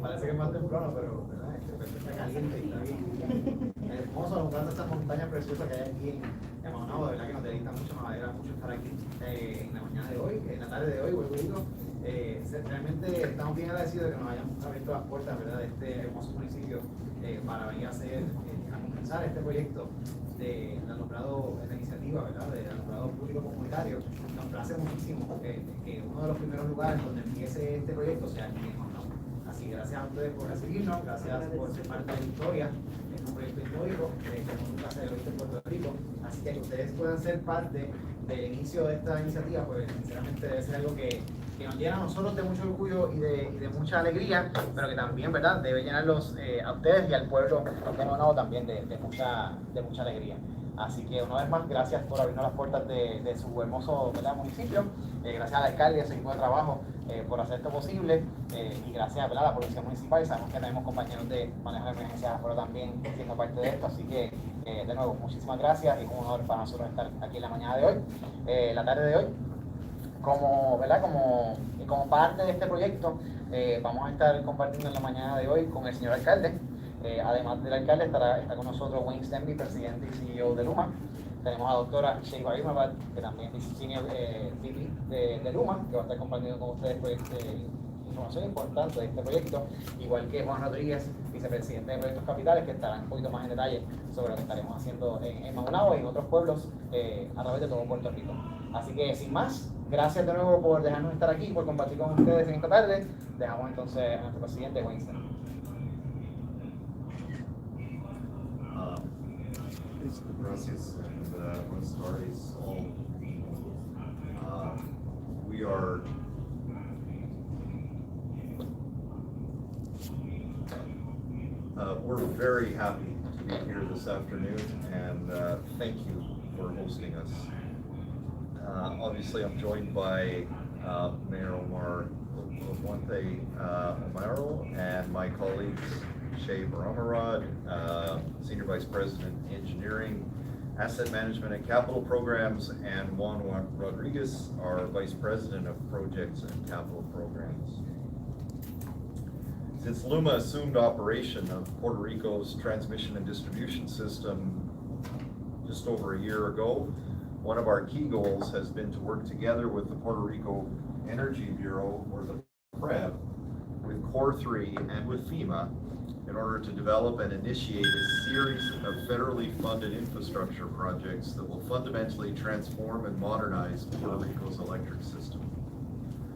Parece que es más temprano, pero ¿verdad? Está caliente y está bien hermoso, alumbrando estas montañas preciosas que hay aquí en Maunabo. De verdad que nos deleita mucho, nos alegra mucho estar aquí en la mañana de hoy, en la tarde de hoy, vuelvo y digo. Realmente estamos bien agradecidos de que nos hayan abierto las puertas, ¿verdad?, de este hermoso municipio para venir a hacer, a comenzar este proyecto de Alumbrado, de la iniciativa, ¿verdad?, de Alumbrado Público Comunitario. Nos place muchísimo que uno de los primeros lugares donde empiece este proyecto sea aquí en Maunabo. Así que gracias a ustedes por recibirnos, gracias por ser parte de la historia. Es un proyecto histórico como nunca se ha visto en Puerto Rico. Así que ustedes puedan ser parte del inicio de esta iniciativa, pues sinceramente debe ser algo que nos llena a nosotros de mucho orgullo y de mucha alegría, pero que también, ¿verdad?, debe llenarlos a ustedes y al pueblo de Maunabo también de mucha alegría. Así que una vez más, gracias por abrirnos las puertas de su hermoso, ¿verdad?, municipio. Gracias al alcalde y a su equipo de trabajo por hacer esto posible. Y gracias, ¿verdad?, a la Policía Municipal. Sabemos que tenemos compañeros de manejo de emergencias afuera también siendo parte de esto. Así que, de nuevo, muchísimas gracias y es un honor para nosotros estar aquí en la mañana de hoy, la tarde de hoy. ¿Verdad?, como parte de este proyecto, vamos a estar compartiendo en la mañana de hoy con el señor alcalde. Además del alcalde está con nosotros Wayne Stenby, presidente y CEO de Luma. Tenemos a la doctora Sheiba Imabad, que también es senior VP de Luma, que va a estar compartiendo con ustedes pues, información importante de este proyecto, igual que Juan Rodríguez, vicepresidente de Proyectos Capitales, que estará un poquito más en detalle sobre lo que estaremos haciendo en Maunabo y en otros pueblos a través de todo Puerto Rico. Así que sin más, gracias de nuevo por dejarnos estar aquí, por compartir con ustedes en esta tarde. Dejamos entonces a nuestro presidente Wayne Stenby. Gracias, and buenas tardes all. We're very happy to be here this afternoon, and thank you for hosting us. Obviously, I'm joined by Mayor Omar Lafuente Omaro and my colleagues Shay Baramarad, Senior Vice President, Engineering, Asset Management and Capital Programs, and Juan Rodriguez, our Vice President of Projects and Capital Programs. Since Luma assumed operation of Puerto Rico's transmission and distribution system just over a year ago, one of our key goals has been to work together with the Puerto Rico Energy Bureau, or the PREB, with Core 3 and with FEMA, in order to develop and initiate a series of federally funded infrastructure projects that will fundamentally transform and modernize Puerto Rico's electric system.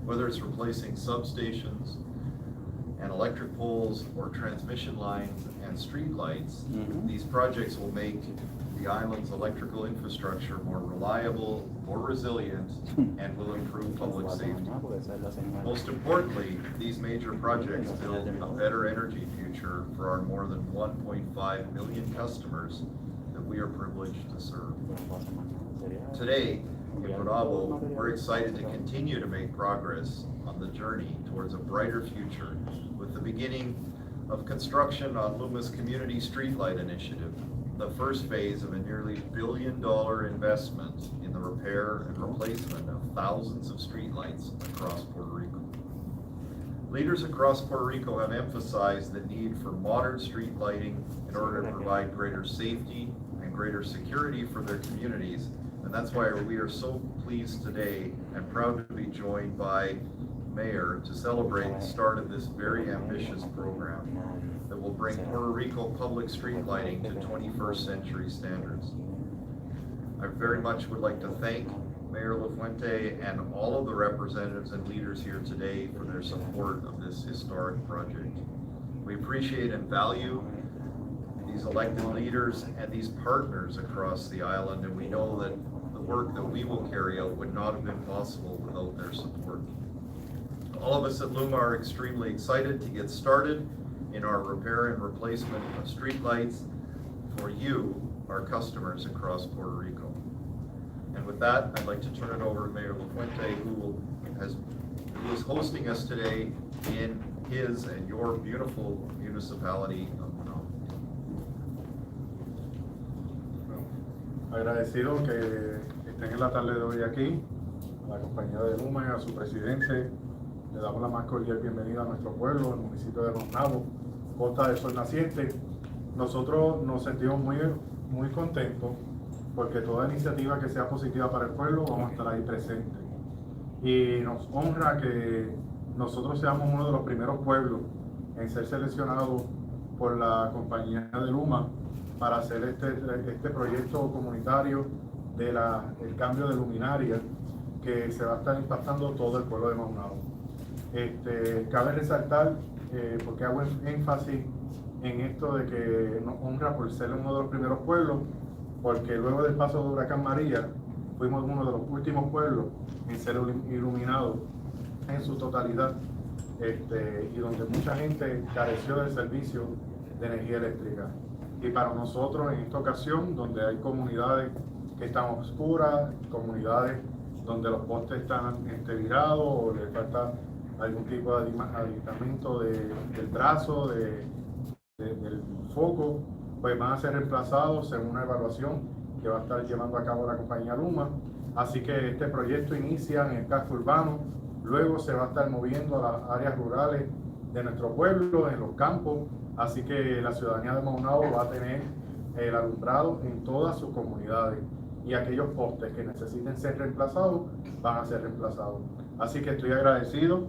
Whether it's replacing substations and electric poles or transmission lines and street lights, these projects will make the island's electrical infrastructure more reliable, more resilient, and will improve public safety. Most importantly, these major projects build a better energy future for our more than 1.5 million customers that we are privileged to serve. Today, in Maunabo, we're excited to continue to make progress on the journey towards a brighter future with the beginning of construction on Luma's Community Streetlight Initiative, the first phase of a nearly $1 billion investment in the repair and replacement of thousands of streetlights across Puerto Rico. Leaders across Puerto Rico have emphasized the need for modern street lighting in order to provide greater safety and greater security for their communities, and that's why we are so pleased today and proud to be joined by Mayor to celebrate the start of this very ambitious program that will bring Puerto Rico public street lighting to 21st century standards. I very much would like to thank Mayor Lafuente and all of the representatives and leaders here today for their support of this historic project. We appreciate and value these elected leaders and these partners across the island, and we know that the work that we will carry out would not have been possible without their support. All of us at Luma are extremely excited to get started in our repair and replacement of streetlights for you, our customers across Puerto Rico. And with that, I'd like to turn it over to Mayor Lafuente, who is hosting us today in his and your beautiful municipality of Maunabo. Agradecido que estén en la tarde de hoy aquí, a la compañía de Luma y a su presidente, Le damos la más cordial bienvenida a nuestro pueblo, el municipio de Maunabo, Costa del Sol Naciente. Nosotros nos sentimos muy contentos porque toda iniciativa que sea positiva para el pueblo vamos a estar ahí presentes. Y nos honra que nosotros seamos uno de los primeros pueblos en ser seleccionados por la compañía de Luma para hacer este proyecto comunitario del cambio de luminaria que se va a estar impactando todo el pueblo de Maunabo. Cabe resaltar, porque hago énfasis en esto de que nos honra por ser uno de los primeros pueblos, porque luego del paso de Huracán María fuimos uno de los últimos pueblos en ser iluminados en su totalidad, y donde mucha gente careció del servicio de energía eléctrica. Y para nosotros en esta ocasión, donde hay comunidades que están oscuras, comunidades donde los postes están virados o les falta algún tipo de aditamento del brazo, del foco, pues van a ser reemplazados según una evaluación que va a estar llevando a cabo la compañía Luma. Así que este proyecto inicia en el casco urbano, luego se va a estar moviendo a las áreas rurales de nuestro pueblo, en los campos. Así que la ciudadanía de Maunabo va a tener el alumbrado en todas sus comunidades, y aquellos postes que necesiten ser reemplazados van a ser reemplazados. Así que estoy agradecido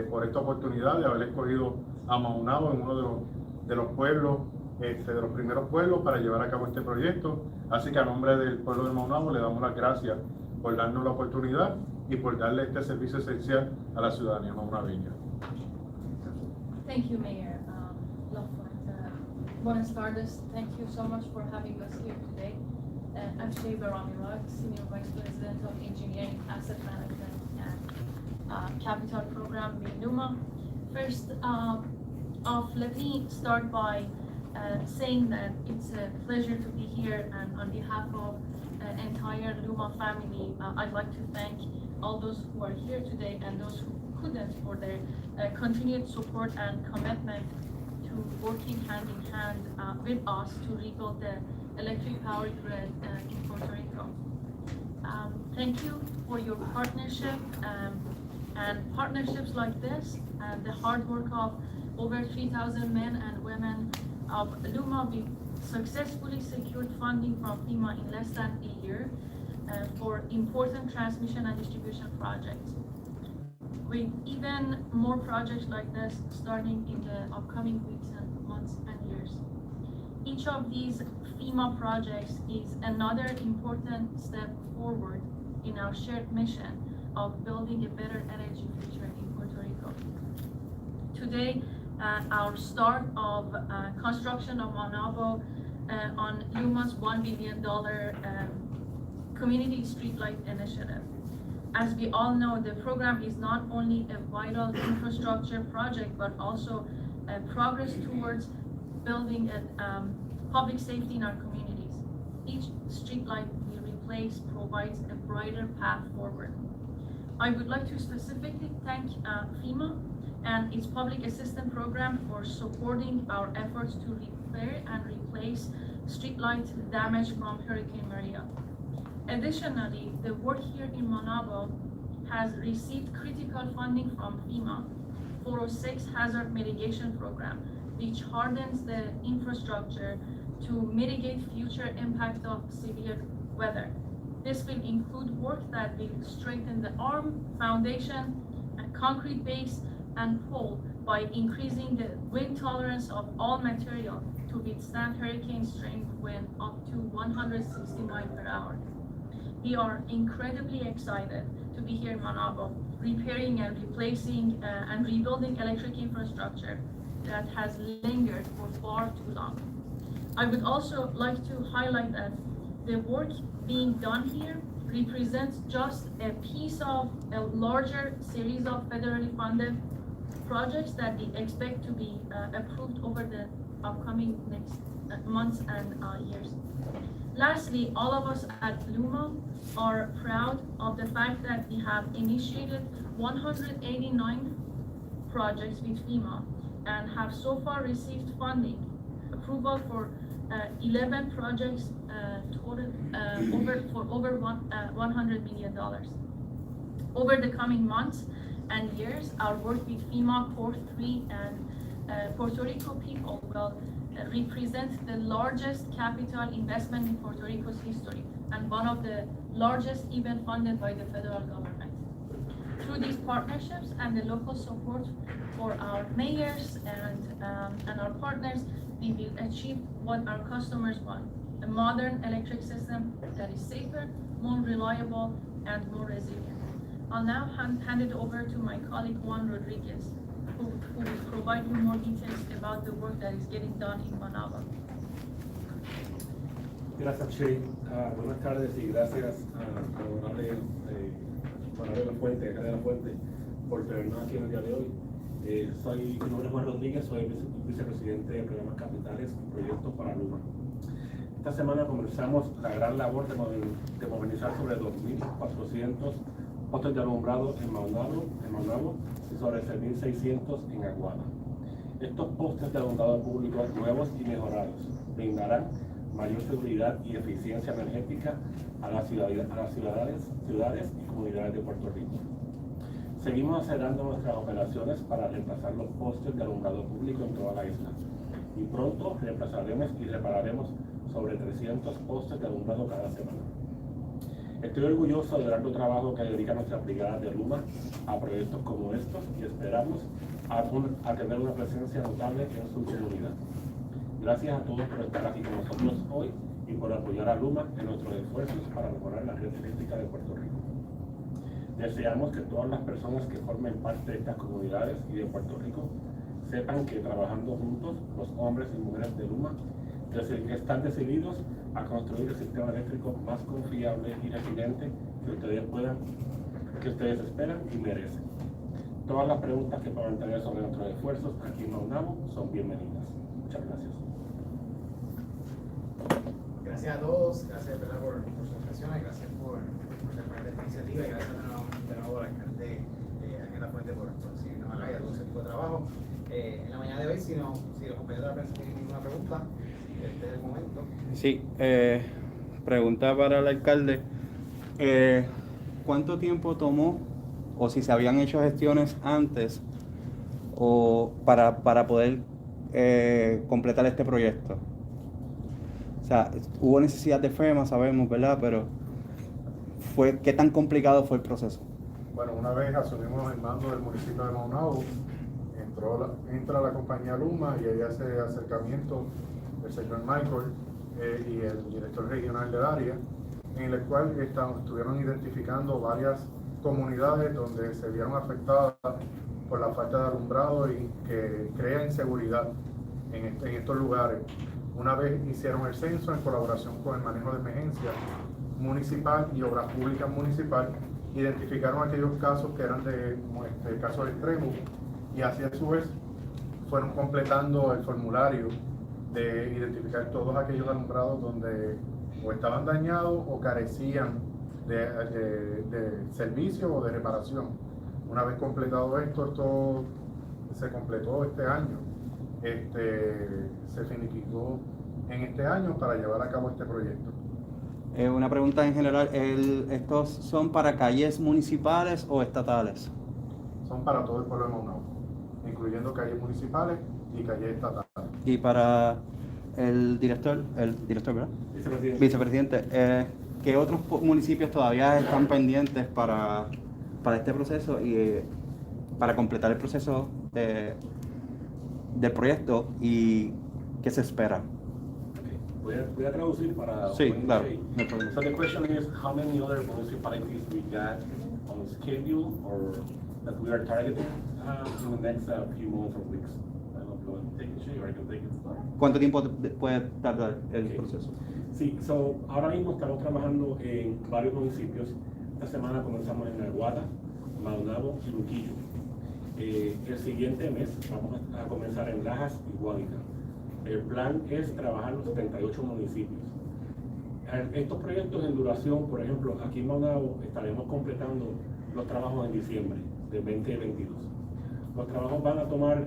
por esta oportunidad de haber escogido a Maunabo en uno de los pueblos, de los primeros pueblos para llevar a cabo este proyecto. Así que a nombre del pueblo de Maunabo le damos las gracias por darnos la oportunidad y por darle este servicio esencial a la ciudadanía maunabeña. Thank you, Mayor. Buenas tardes. Thank you so much for having us here today. I'm Sheba Ramiraj, Senior Vice President of Engineering, Asset Management, and Capital Program with Luma. First off, let me start by saying that it's a pleasure to be here, and on behalf of the entire Luma family, I'd like to thank all those who are here today and those who couldn't for their continued support and commitment to working hand in hand with us to rebuild the electric power grid in Puerto Rico. Thank you for your partnership, and partnerships like this and the hard work of over 3,000 men and women of Luma. We successfully secured funding from FEMA in less than a year for important transmission and distribution projects, with even more projects like this starting in the upcoming weeks and months and years. Each of these FEMA projects is another important step forward in our shared mission of building a better energy future in Puerto Rico. Today, our start of construction of Maunabo on Luma's $1 billion community streetlight initiative. As we all know, the program is not only a vital infrastructure project, but also a progress towards building a public safety in our communities. Each streetlight we replace provides a brighter path forward. I would like to specifically thank FEMA and its public assistance program for supporting our efforts to repair and replace streetlights damaged from Hurricane Maria. Additionally, the work here in Maunabo has received critical funding from FEMA 406 Hazard Mitigation Program, which hardens the infrastructure to mitigate future impact of severe weather. This will include work that will strengthen the arm, foundation, and concrete base and pole by increasing the wind tolerance of all material to withstand hurricane strength wind up to 160 miles per hour. We are incredibly excited to be here in Maunabo, repairing and replacing and rebuilding electric infrastructure that has lingered for far too long. I would also like to highlight that the work being done here represents just a piece of a larger series of federally funded projects that we expect to be approved over the upcoming next months and years. Lastly, all of us at Luma are proud of the fact that we have initiated 189 projects with FEMA and have so far received funding approval for 11 projects total over $100 million. Over the coming months, and years. Our work with FEMA, Port 3, and Puerto Rico people will represent the largest capital investment in Puerto Rico's history and one of the largest even funded by the federal government. Through these partnerships and the local support for our mayors and our partners, we will achieve what our customers want: a modern electric system that is safer, more reliable, and more resilient. I'll now hand it over to my colleague Juan Rodriguez, who will provide you more details about the work that is getting done in Maunabo. Gracias, Che. Buenas tardes y gracias a honorable La Fuente, acá de La Fuente, por tenernos aquí en el día de hoy. Mi nombre es Juan Rodríguez, soy vicepresidente de Programas Capitales y Proyectos para Luma. Esta semana comenzamos la gran labor de movilizar sobre 2.400 postes de alumbrado en Maunabo y sobre 6.600 en Aguada. Estos postes de alumbrado público nuevos y mejorados brindarán mayor seguridad y eficiencia energética a las ciudades y comunidades de Puerto Rico. Seguimos acelerando nuestras operaciones para reemplazar los postes de alumbrado público en toda la isla y pronto reemplazaremos y repararemos sobre 300 postes de alumbrado cada semana. Estoy orgulloso del arduo trabajo que dedica nuestra brigada de Luma a proyectos como estos y esperamos a tener una presencia notable en su comunidad. Gracias a todos por estar aquí con nosotros hoy y por apoyar a Luma en nuestros esfuerzos para mejorar la red eléctrica de Puerto Rico. Deseamos que todas las personas que formen parte de estas comunidades y de Puerto Rico sepan que trabajando juntos, los hombres y mujeres de Luma están decididos a construir el sistema eléctrico más confiable y resiliente que ustedes esperan y merecen. Todas las preguntas que puedan tener sobre nuestros esfuerzos aquí en Maunabo son bienvenidas. Muchas gracias. Gracias a todos, gracias por sus expresiones, gracias por ser parte de esta iniciativa y gracias de nuevo al alcalde Ángel La Fuente por recibirnos acá y a todo ese equipo de trabajo. En la mañana de hoy, si los compañeros de la prensa tienen ninguna pregunta, este es el momento. Sí, pregunta para el alcalde. ¿Cuánto tiempo tomó, o si se habían hecho gestiones antes, o para poder completar este proyecto? O sea, hubo necesidad de FEMA, sabemos, ¿verdad? Pero ¿qué tan complicado fue el proceso? Bueno, una vez asumimos el mando del municipio de Maunabo, entra la compañía Luma y ahí hace acercamiento el señor Michael y el director regional del área, en el cual estuvieron identificando varias comunidades donde se vieron afectadas por la falta de alumbrado y que crea inseguridad en estos lugares. Una vez hicieron el censo en colaboración con el manejo de emergencia municipal y obras públicas municipal, identificaron aquellos casos que eran de casos extremos y así a su vez fueron completando el formulario de identificar todos aquellos alumbrados donde o estaban dañados o carecían de servicio o de reparación. Una vez completado esto se completó este año, se finiquitó en este año para llevar a cabo este proyecto. Una pregunta en general, ¿estos son para calles municipales o estatales? Son para todo el pueblo de Maunabo, incluyendo calles municipales y calles estatales. Y para el director, ¿verdad? Vicepresidente, ¿qué otros municipios todavía están pendientes para este proceso y para completar el proceso del proyecto y qué se espera? Voy a traducir para... Sí, claro. So the question is, how many other municipalities we got on schedule or that we are targeting in the next few months or weeks? I don't know if you want to take it, or I can take it. ¿Cuánto tiempo puede tardar el proceso? Sí, ahora mismo estamos trabajando en varios municipios. Esta semana comenzamos en Aguada, Maunabo y Luquillo. El siguiente mes vamos a comenzar en Lajas y Guánica. El plan es trabajar en los 78 municipios. Estos proyectos en duración, por ejemplo, aquí en Maunabo estaremos completando los trabajos en diciembre del 2022. Los trabajos van a tomar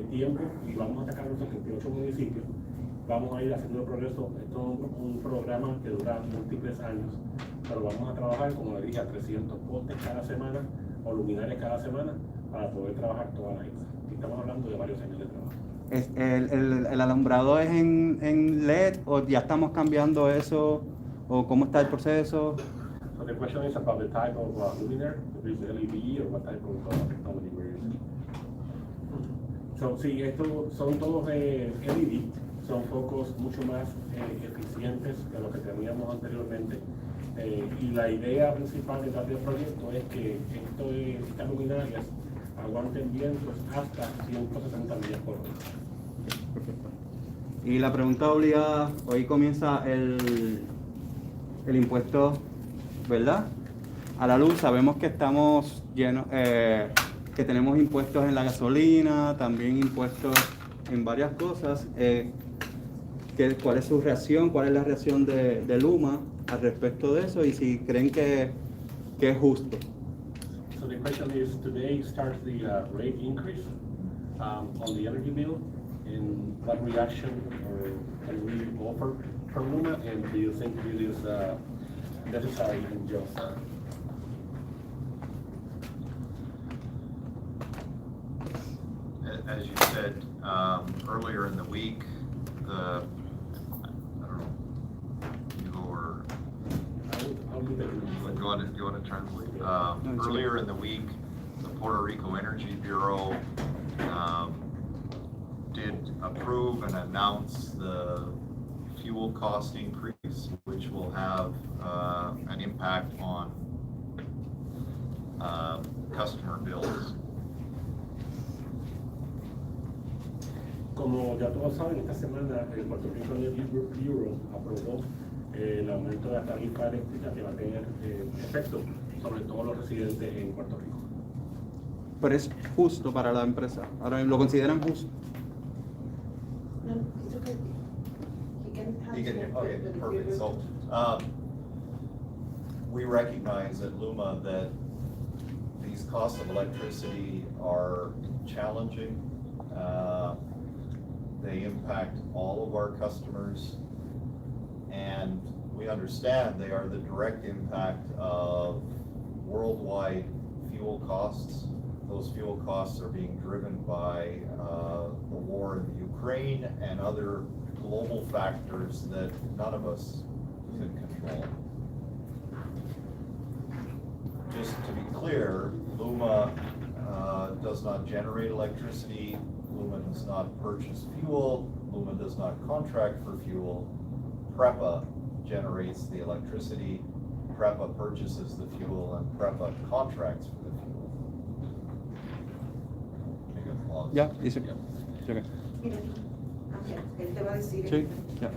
tiempo y vamos a atacar los 78 municipios. Vamos a ir haciendo el progreso. Esto es un programa que dura múltiples años, pero vamos a trabajar, como le dije, a 300 postes cada semana o luminarias cada semana para poder trabajar toda la isla. Y estamos hablando de varios años de trabajo. ¿El alumbrado es en LED o ya estamos cambiando eso? ¿O cómo está el proceso? So the question is about the type of luminaire, if it's LED or what type of technology we're using. So, sí, estos son todos LED, son focos mucho más eficientes que lo que teníamos anteriormente. Y la idea principal detrás del proyecto es que estas luminarias aguanten vientos hasta 160 millas por hora. Perfecto. Y la pregunta obligada, hoy comienza el impuesto, ¿verdad? A la luz. Sabemos que estamos llenos, que tenemos impuestos en la gasolina, también impuestos en varias cosas. ¿Cuál es su reacción? ¿Cuál es la reacción de Luma al respecto de eso? Y si creen que es justo. So the question is, today starts the rate increase on the energy bill, and what reaction can we offer from Luma, and do you think it is necessary and just? As you said earlier in the week, I don't know, you or I'll leave it. you want to translate? Earlier in the week, the Puerto Rico Energy Bureau did approve and announce the fuel cost increase, which will have an impact on customer bills. Como ya todos saben, esta semana el Puerto Rico Energy Bureau aprobó el aumento de la tarifa eléctrica que va a tener efecto sobre todos los residentes en Puerto Rico. Pero es justo para la empresa. Ahora lo consideran justo. No, it's okay. He can have Okay, perfect. So, we recognize at Luma that these costs of electricity are challenging. They impact all of our customers, and we understand they are the direct impact of worldwide fuel costs. Those fuel costs are being driven by the war in Ukraine and other global factors that none of us can control. Just to be clear, Luma does not generate electricity. Luma does not purchase fuel. Luma does not contract for fuel. PREPA generates the electricity. PREPA purchases the fuel, and PREPA contracts for the fuel. Make a pause. Ya, dice. Yeah. Okay. Mira, él te va a decir. Sí, ya.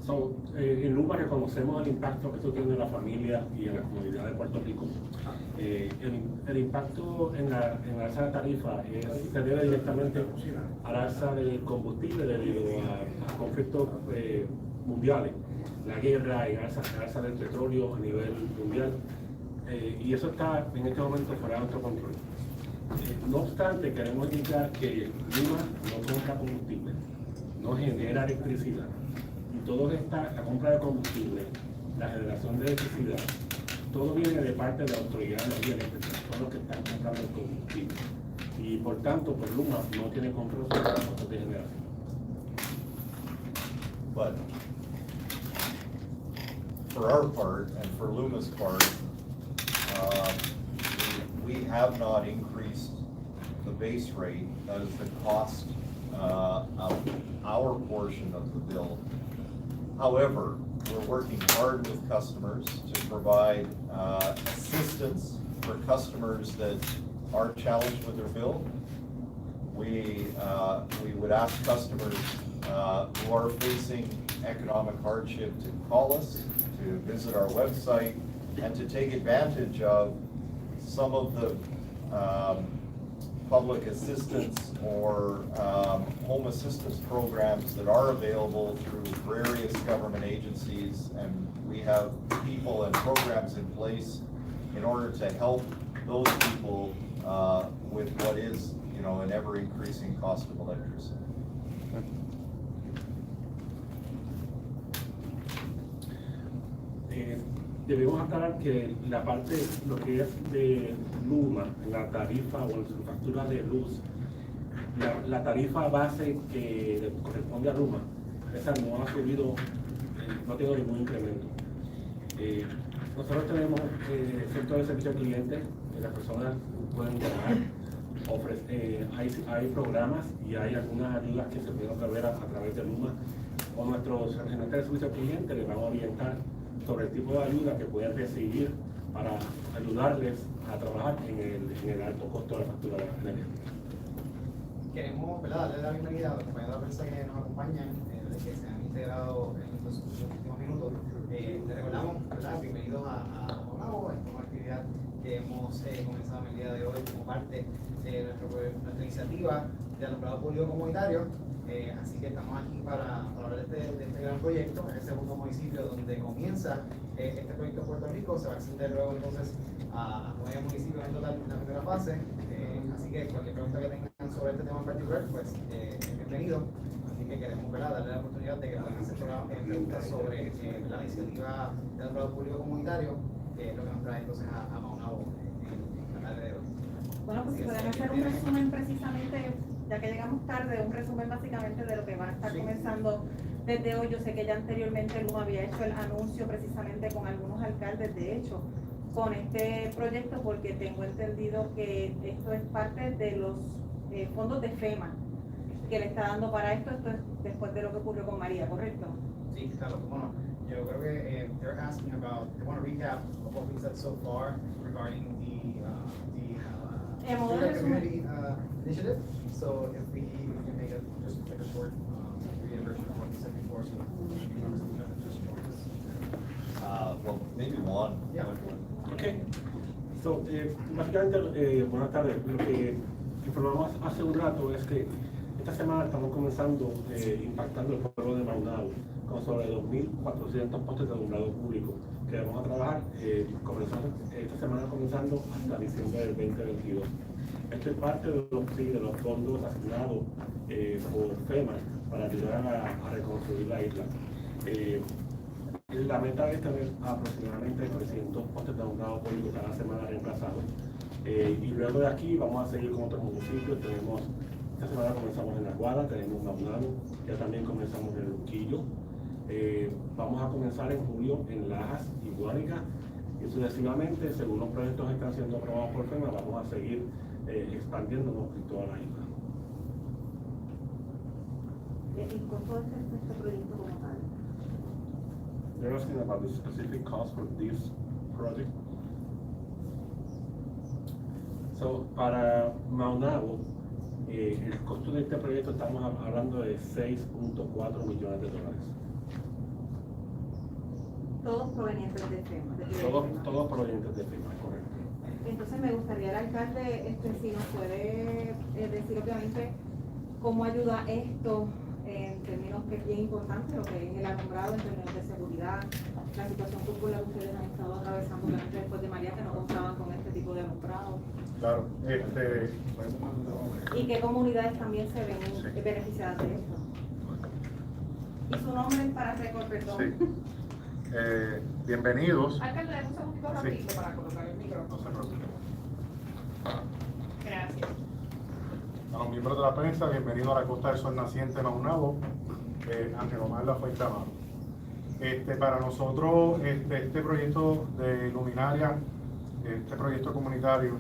So, en Luma reconocemos el impacto que esto tiene en la familia y en la comunidad de Puerto Rico. El impacto en la alza de tarifa se debe directamente a la alza del combustible debido a conflictos mundiales, la guerra y la alza del petróleo a nivel mundial. Y eso está en este momento fuera de nuestro control. No obstante, queremos indicar que Luma no compra combustible, no genera electricidad. Y todo está, la compra de combustible, la generación de electricidad, todo viene de parte de la Autoridad de Energía Eléctrica, son los que están comprando el combustible. Y por tanto, pues Luma no tiene control sobre los costos de generación. But for our part and for Luma's part, we have not increased the base rate, that is the cost of our portion of the bill. However, we're working hard with customers to provide assistance for customers that are challenged with their bill. We would ask customers who are facing economic hardship to call us, to visit our website, and to take advantage of some of the public assistance or home assistance programs that are available through various government agencies, and we have people and programs in place in order to help those people with what is, an ever-increasing cost of electricity. debemos aclarar que la parte, lo que es de Luma, la tarifa o en su factura de luz, la tarifa base que corresponde a Luma, esa no ha subido, no ha tenido ningún incremento. Nosotros tenemos centro de servicio al cliente, las personas pueden llamar, hay programas y hay algunas ayudas que se pueden obtener a través de Luma, o nuestros agentes de servicio al cliente les van a orientar sobre el tipo de ayuda que pueden recibir para ayudarles a trabajar en el alto costo de la factura energética. Queremos, ¿verdad?, darle la bienvenida a los compañeros de la prensa que nos acompañan, que se han integrado en estos últimos minutos. Les recordamos, ¿verdad?, bienvenidos a Maunabo. Esta es una actividad que hemos comenzado en el día de hoy como parte de nuestra iniciativa de Alumbrado Público Comunitario. Así que estamos aquí para hablar de este gran proyecto. Es el segundo municipio donde comienza este proyecto en Puerto Rico. Se va a extender luego entonces a 9 municipios en total en la primera fase. Así que cualquier pregunta que tengan sobre este tema en particular, pues bienvenido. Así que queremos, ¿verdad?, darle la oportunidad de que puedan hacer preguntas sobre la iniciativa de Alumbrado Público Comunitario, que es lo que nos trae entonces a Maunabo en la tarde de hoy. Bueno, pues si pueden hacer un resumen precisamente, ya que llegamos tarde, un resumen básicamente de lo que van a estar comenzando desde hoy. Yo sé que ya anteriormente Luma había hecho el anuncio precisamente con algunos alcaldes, de hecho, con este proyecto, porque tengo entendido que esto es parte de los fondos de FEMA que le está dando para esto. Esto es después de lo que ocurrió con María, ¿correcto? Sí, claro. Bueno, yo creo que they're asking about, they want to recap a couple things that's so far regarding the community initiative. So if we can make a just like a short version of what you said before, so members of the government just join us. Well, maybe one. Yeah. Okay. So, básicamente, buenas tardes. Lo que informamos hace un rato es que esta semana estamos comenzando impactando el pueblo de Maunabo con sobre 2.400 postes de alumbrado público que vamos a trabajar esta semana comenzando hasta diciembre del 2022. Esto es parte de los fondos asignados por FEMA para ayudar a reconstruir la isla. La meta es tener aproximadamente 300 postes de alumbrado público cada semana reemplazados. Y luego de aquí vamos a seguir con otros municipios. Esta semana comenzamos en Aguada, tenemos Maunabo, ya también comenzamos en Luquillo. Vamos a comenzar en julio en Lajas y Guánica, y sucesivamente, según los proyectos que están siendo aprobados por FEMA, vamos a seguir expandiéndonos en toda la isla. ¿El costo de este proyecto como tal? You're asking about the specific cost for this project. So, para Maunabo, el costo de este proyecto estamos hablando de $6.4 millones. Todos provenientes de FEMA. Todos provenientes de FEMA, correcto. Entonces me gustaría el alcalde, si nos puede decir obviamente cómo ayuda esto en términos que es bien importante, lo que es el alumbrado en términos de seguridad, la situación por la que ustedes han estado atravesando después de María, que no contaban con este tipo de alumbrado. Claro, Y qué comunidades también se ven beneficiadas de esto. Y su nombre para récord, perdón. Sí. Bienvenidos. Alcalde, un segundito rapidito para colocar el micrófono. No se preocupen. Gracias. A los miembros de la prensa, bienvenidos a la Costa del Sol Naciente Maunabo, Ángel Omar La Fuente Amado. Para nosotros, este proyecto de luminaria, este proyecto comunitario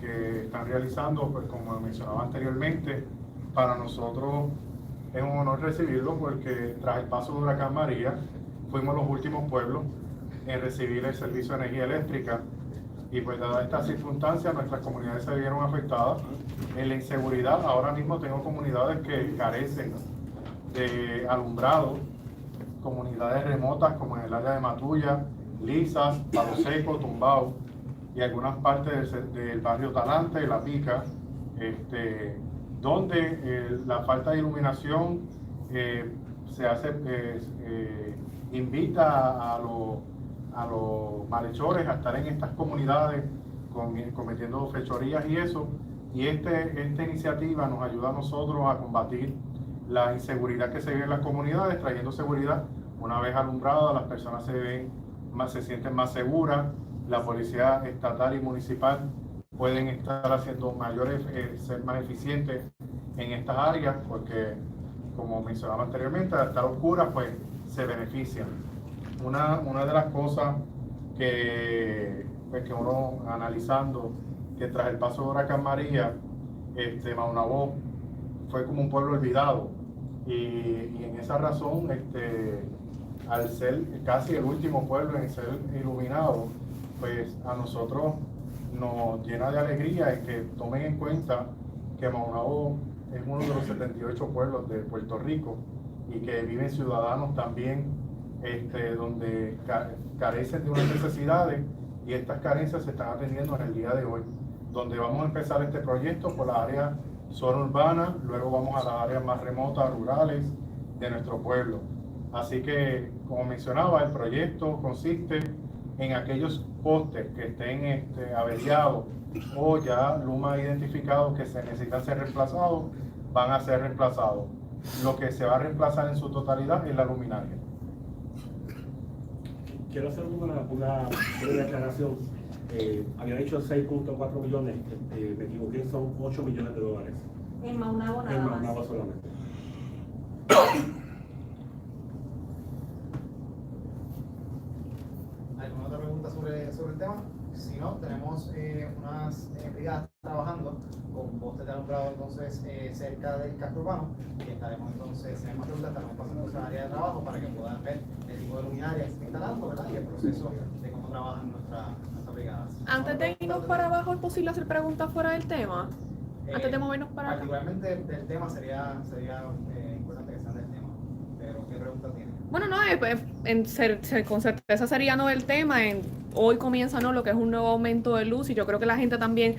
que están realizando, pues como mencionaba anteriormente, para nosotros es un honor recibirlo, porque tras el paso de Huracán María, fuimos los últimos pueblos en recibir el servicio de energía eléctrica, y pues dadas estas circunstancias nuestras comunidades se vieron afectadas. En la inseguridad, ahora mismo tengo comunidades que carecen de alumbrado, comunidades remotas como en el área de Matulla, Lisas, Palo Seco, Tumbao y algunas partes del barrio Talante, La Pica, donde la falta de iluminación se hace, invita a los malhechores a estar en estas comunidades cometiendo fechorías y eso. Y esta iniciativa nos ayuda a nosotros a combatir la inseguridad que se vive en las comunidades, trayendo seguridad. Una vez alumbrada, las personas se ven se sienten más seguras, la policía estatal y municipal pueden estar haciendo ser más eficientes en estas áreas, porque como mencionaba anteriormente, al estar oscuras pues se benefician. Una de las cosas que uno analizando, que tras el paso de Huracán María, Maunabo fue como un pueblo olvidado, y en esa razón, al ser casi el último pueblo en ser iluminado, pues a nosotros nos llena de alegría en que tomen en cuenta que Maunabo es uno de los 78 pueblos de Puerto Rico y que viven ciudadanos también donde carecen de unas necesidades, y estas carencias se están atendiendo en el día de hoy, donde vamos a empezar este proyecto por las áreas zona urbana, luego vamos a las áreas más remotas, rurales de nuestro pueblo. Así que, como mencionaba, el proyecto consiste en aquellos postes que estén averiados o ya luma identificados que se necesitan ser reemplazados, van a ser reemplazados. Lo que se va a reemplazar en su totalidad es la luminaria. Quiero hacer una breve aclaración. Había dicho 6.4 millones, me equivoqué, son 8 millones de dólares. En Maunabo nada En más. Maunabo solamente. ¿Alguna otra pregunta sobre el tema? Si no, tenemos unas brigadas trabajando con postes de alumbrado entonces cerca del casco urbano, y estaremos entonces, si hay más preguntas, estaremos pasando esa área de trabajo para que puedan ver el tipo de luminaria que se está instalando, ¿verdad? Y el proceso de cómo trabajan nuestras brigadas. Antes de irnos para abajo, ¿es posible hacer preguntas fuera del tema? Antes de movernos para acá. Particularmente del tema sería importante que sean del tema, pero ¿qué pregunta tienen? Bueno, no, con certeza sería no el tema. Hoy comienza lo que es un nuevo aumento de luz, y yo creo que la gente también,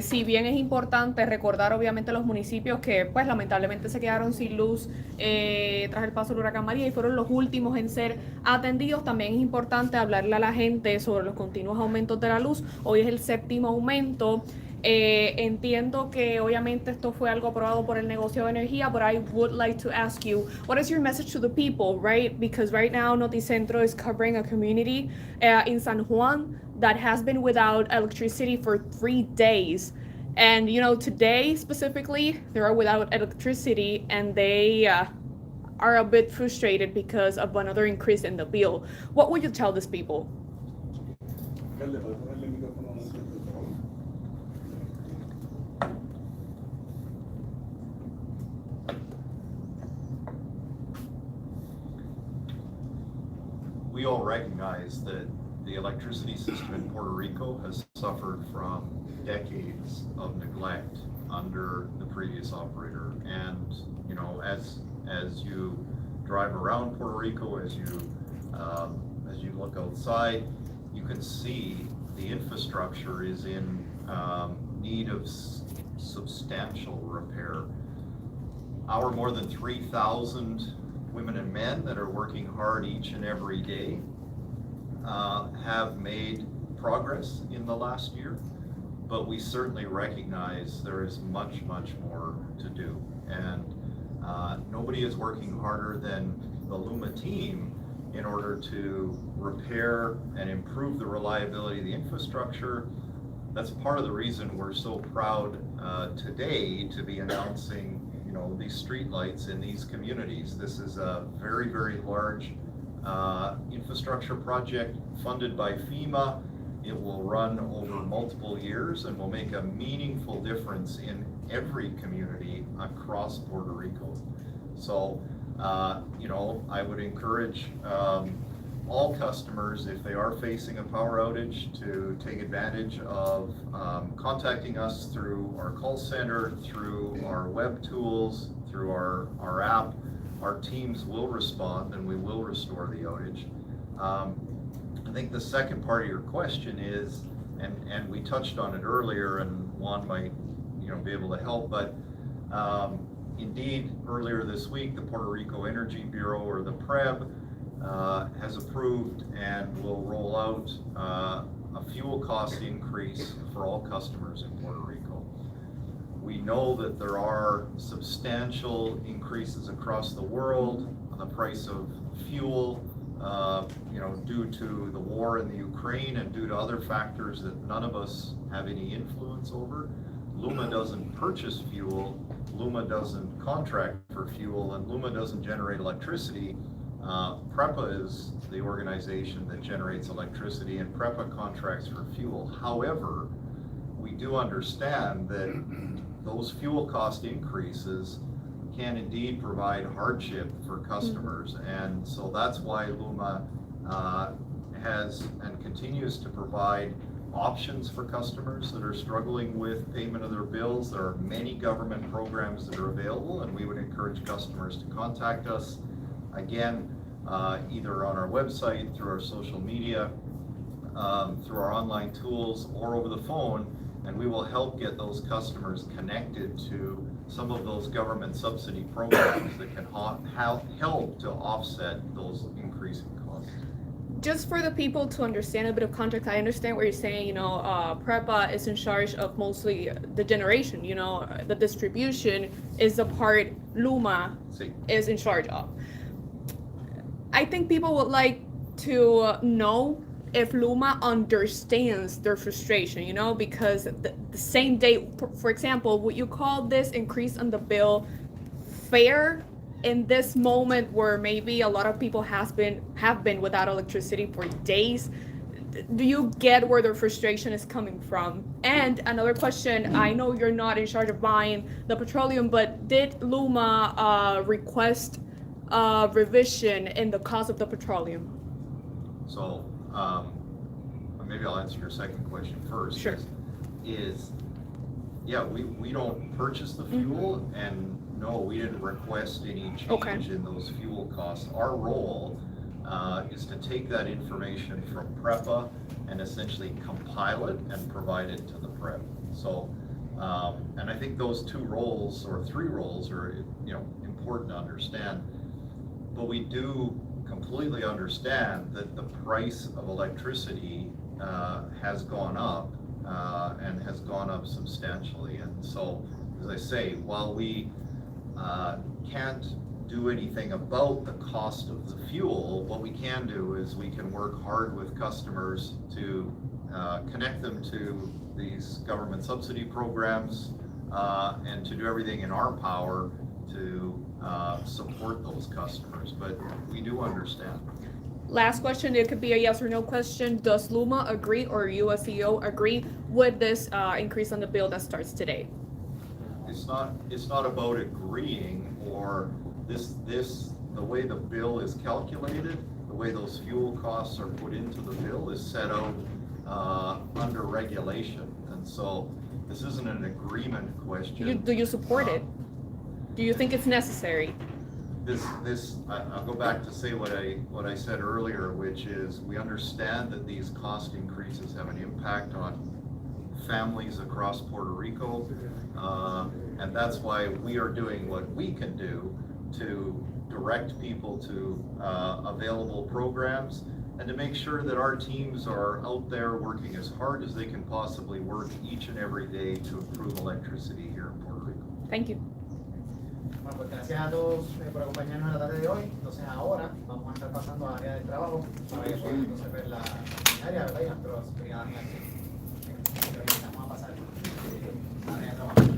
si bien es importante recordar obviamente los municipios que pues lamentablemente se quedaron sin luz tras el paso del huracán María y fueron los últimos en ser atendidos, también es importante hablarle a la gente sobre los continuos aumentos de la luz. Hoy es el 7º aumento. Entiendo que obviamente esto fue algo aprobado por el negocio de energía, but I would like to ask you, what is your message to the people, right? Because right now Noticentro is covering a community in San Juan that has been without electricity for 3 days. And today specifically, they are without electricity, and they are a bit frustrated because of another increase in the bill. What would you tell these people? We all recognize that the electricity system in Puerto Rico has suffered from decades of neglect under the previous operator. And as you drive around Puerto Rico, as you look outside, you can see the infrastructure is in need of substantial repair. Our more than 3,000 women and men that are working hard each and every day have made progress in the last year, but we certainly recognize there is much, much more to do. And nobody is working harder than the LUMA team in order to repair and improve the reliability of the infrastructure. That's part of the reason we're so proud today to be announcing these streetlights in these communities. This is a very, very large infrastructure project funded by FEMA. It will run over multiple years and will make a meaningful difference in every community across Puerto Rico. So, I would encourage all customers, if they are facing a power outage, to take advantage of contacting us through our call center, through our web tools, through our app. Our teams will respond and we will restore the outage. I think the second part of your question is, and we touched on it earlier, and Juan might be able to help, but indeed, earlier this week, the Puerto Rico Energy Bureau, or the PREB, has approved and will roll out a fuel cost increase for all customers in Puerto Rico. We know that there are substantial increases across the world on the price of fuel, due to the war in the Ukraine and due to other factors that none of us have any influence over, LUMA doesn't purchase fuel, LUMA doesn't contract for fuel, and LUMA doesn't generate electricity. PREPA is the organization that generates electricity, and PREPA contracts for fuel. However, we do understand that those fuel cost increases can indeed provide hardship for customers, and so that's why LUMA has and continues to provide options for customers that are struggling with payment of their bills. There are many government programs that are available, and we would encourage customers to contact us, again, either on our website, through our social media, through our online tools, or over the phone, and we will help get those customers connected to some of those government subsidy programs that can help to offset those increasing costs. Just for the people to understand a bit of context, I understand what you're saying. PREPA is in charge of mostly the generation. The distribution is the part LUMA is in charge of. I think people would like to know if LUMA understands their frustration, because the same day, for example, would you call this increase on the bill fair in this moment where maybe a lot of people have been without electricity for days? Do you get where their frustration is coming from? And another question, I know you're not in charge of buying the petroleum, but did LUMA request a revision in the cost of the petroleum? So, maybe I'll answer your second question first. Sure. We don't purchase the fuel, and no, we didn't request any change in those fuel costs. Our role is to take that information from PREPA and essentially compile it and provide it to the PREP. So, and I think those two roles or three roles are important to understand. But we do completely understand that the price of electricity has gone up and has gone up substantially. And so, as I say, while we can't do anything about the cost of the fuel, what we can do is we can work hard with customers to connect them to these government subsidy programs and to do everything in our power to support those customers, but we do understand. Last question, it could be a yes or no question. Does LUMA agree, or you as CEO agree with this increase on the bill that starts today? It's not about agreeing or the way the bill is calculated, the way those fuel costs are put into the bill is set out under regulation, and so this isn't an agreement question. Do you support it? Do you think it's necessary? I'll go back to say what I said earlier, which is we understand that these cost increases have an impact on families across Puerto Rico, and that's why we are doing what we can do to direct people to available programs and to make sure that our teams are out there working as hard as they can possibly work each and every day to improve electricity here in Puerto Rico. Thank you. Bueno, pues gracias a todos por acompañarnos en la tarde de hoy. Entonces ahora vamos a estar pasando al área de trabajo para que puedan entonces ver la maquinaria, ¿verdad? Y nuestras brigadas en acción. Vamos a pasar al área de trabajo.